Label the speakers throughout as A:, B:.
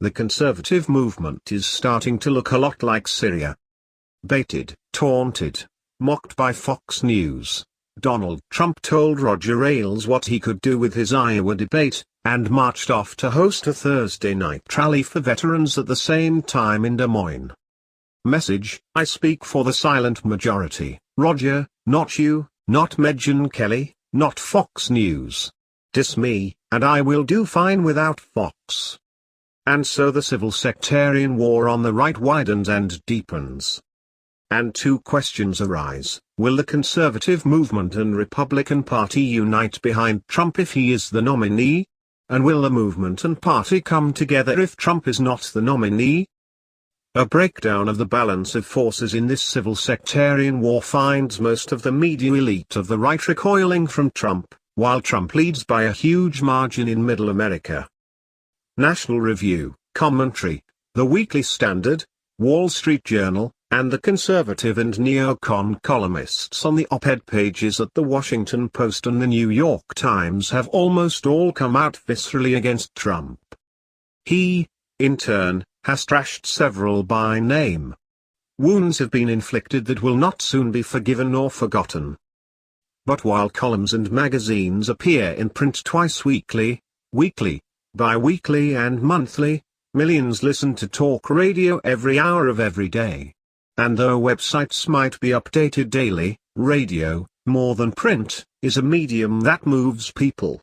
A: the conservative movement is starting to look a lot like Syria. Baited, taunted, mocked by Fox News, Donald Trump told Roger Ailes what he could do with his Iowa debate, and marched off to host a Thursday night rally for veterans at the same time in Des Moines. Message: I speak for the silent majority, Roger, not you, not Megyn Kelly, not Fox News. Diss me, and I will do fine without Fox. And so the civil-sectarian war on the right widens and deepens. And two questions arise: will the conservative movement and Republican Party unite behind Trump if he is the nominee? And will the movement and party come together if Trump is not the nominee? A breakdown of the balance of forces in this civil-sectarian war finds most of the media elite of the right recoiling from Trump, while Trump leads by a huge margin in Middle America. National Review, Commentary, The Weekly Standard, Wall Street Journal, and the conservative and neocon columnists on the op-ed pages at the Washington Post and the New York Times have almost all come out viscerally against Trump. He, in turn, has trashed several by name. Wounds have been inflicted that will not soon be forgiven or forgotten. But while columns and magazines appear in print twice weekly, bi-weekly and monthly, millions listen to talk radio every hour of every day. And though websites might be updated daily, radio, more than print, is a medium that moves people.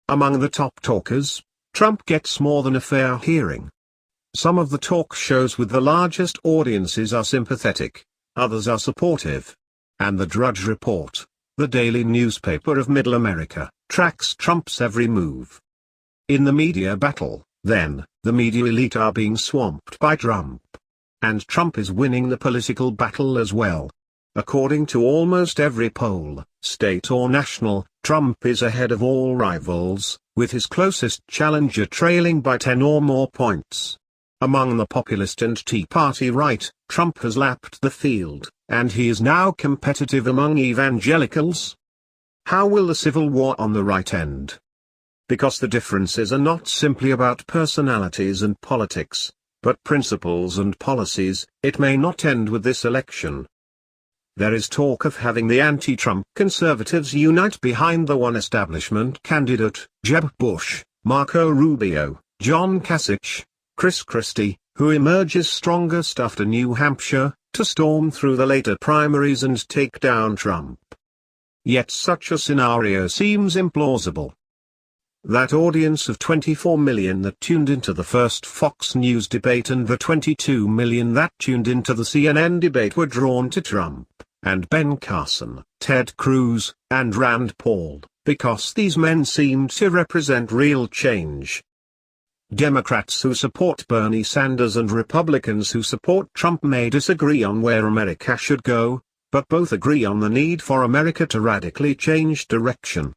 A: Among the top talkers, Trump gets more than a fair hearing. Some of the talk shows with the largest audiences are sympathetic, others are supportive. And the Drudge Report, the daily newspaper of Middle America, tracks Trump's every move. In the media battle, then, the media elite are being swamped by Trump. And Trump is winning the political battle as well. According to almost every poll, state or national, Trump is ahead of all rivals, with his closest challenger trailing by 10 or more points. Among the populist and Tea Party right, Trump has lapped the field, and he is now competitive among evangelicals. How will the civil war on the right end? Because the differences are not simply about personalities and politics, but principles and policies, it may not end with this election. There is talk of having the anti-Trump conservatives unite behind the one establishment candidate, Jeb Bush, Marco Rubio, John Kasich, Chris Christie, who emerges strongest after New Hampshire, to storm through the later primaries and take down Trump. Yet such a scenario seems implausible. That audience of 24 million that tuned into the first Fox News debate and the 22 million that tuned into the CNN debate were drawn to Trump, and Ben Carson, Ted Cruz, and Rand Paul, because these men seemed to represent real change. Democrats who support Bernie Sanders and Republicans who support Trump may disagree on where America should go, but both agree on the need for America to radically change direction.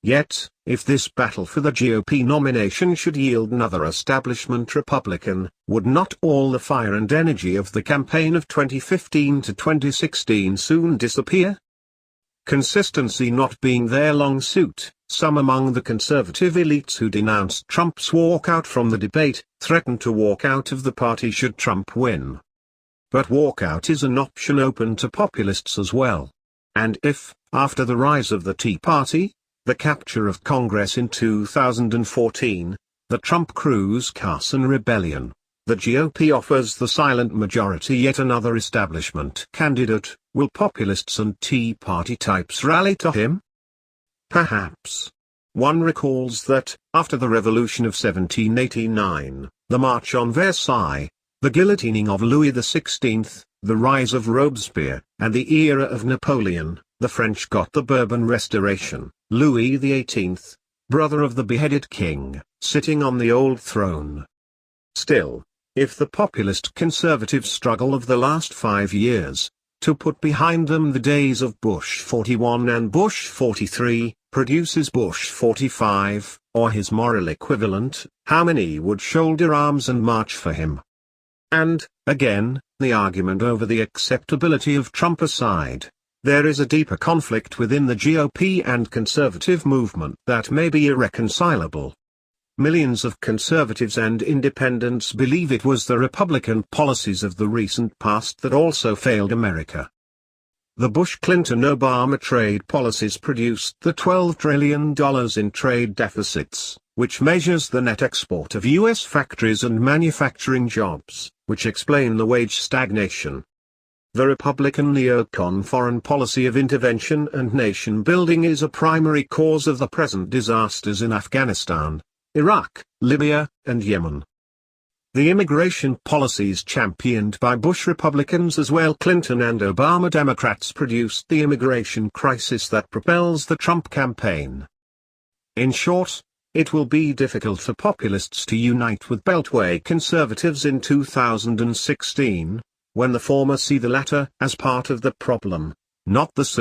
A: Yet, if this battle for the GOP nomination should yield another establishment Republican, would not all the fire and energy of the campaign of 2015 to 2016 soon disappear? Consistency not being their long suit, some among the conservative elites who denounced Trump's walkout from the debate, threatened to walk out of the party should Trump win. But walkout is an option open to populists as well. And if, after the rise of the Tea Party, the capture of Congress in 2014, the Trump-Cruz-Carson rebellion, the GOP offers the silent majority yet another establishment candidate, will populists and Tea Party types rally to him? Perhaps. One recalls that, after the Revolution of 1789, the March on Versailles, the guillotining of Louis XVI, the rise of Robespierre, and the era of Napoleon, the French got the Bourbon Restoration, Louis XVIII, brother of the beheaded king, sitting on the old throne. Still, if the populist conservative struggle of the last 5 years, to put behind them the days of Bush 41 and Bush 43, produces Bush 45, or his moral equivalent, how many would shoulder arms and march for him? And, again, the argument over the acceptability of Trump aside, there is a deeper conflict within the GOP and conservative movement that may be irreconcilable. millions of conservatives and independents believe it was the Republican policies of the recent past that also failed America. The Bush-Clinton-Obama trade policies produced the $12 trillion in trade deficits, which measures the net export of U.S. factories and manufacturing jobs, which explain the wage stagnation. The Republican neocon foreign policy of intervention and nation-building is a primary cause of the present disasters in Afghanistan, Iraq, Libya, and Yemen. The immigration policies championed by Bush Republicans as well Clinton and Obama Democrats produced the immigration crisis that propels the Trump campaign. In short, it will be difficult for populists to unite with Beltway conservatives in 2016, when the former see the latter as part of the problem, not the solution.